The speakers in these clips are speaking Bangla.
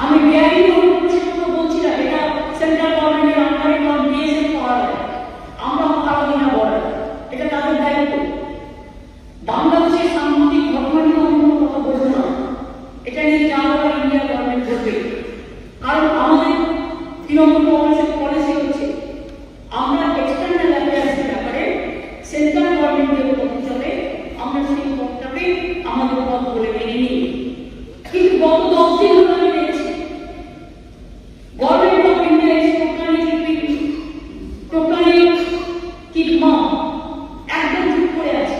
আমি বেআইনি অনুপ্রবেশের কথা বলছি না, এটা সেন্ট্রাল গভর্নমেন্টের আন্ডারে নন বিএসএফ করা হয়, আমরা পারবো না বলে, এটা তাদের দায়িত্ব। বাংলাদেশের সাম্প্রতিক ঘটনা নিয়ে অন্য কথা বলবো না, এটা নিয়ে যা বলার ইন্ডিয়া গভর্নমেন্ট করবে। কারণ আমাদের তৃণমূল কংগ্রেসের পলিসি হচ্ছে আমরা এক্সটার্নাল অ্যাফেয়ার্সের ব্যাপারে সেন্ট্রাল গভর্নমেন্টের পথ চলে, আমরা সেই পথটাকে আমাদের পথ বলে মেনে নিই। কিন্তু গত 10 দিন ধরে আমি দেখছি government of India is totally keep mum, একদম চুপ করে আছে।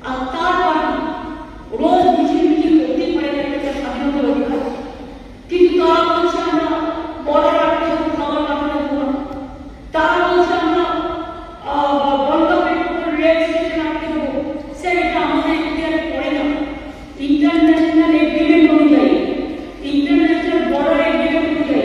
আর তার পার্টি রোজ মিছিল করতেই পারে না, এটা স্বাধীনতার অধিকার। কিন্তু তারা বলছে আমরা বর্ডার আটকে খাবার পাঠানো দেবো না, তারা বলছে আমরা বন্ধা পেট্রোল রেল স্টেশন আটকে দেবো। স্যার, এটা আমাদের ইন্ডিয়াতে পড়ে না। ইন্টারন্যাশনাল এগ্রিমেন্ট অনুযায়ী, ইন্টারন্যাশনাল বর্ডার এগ্রিমেন্ট অনুযায়ী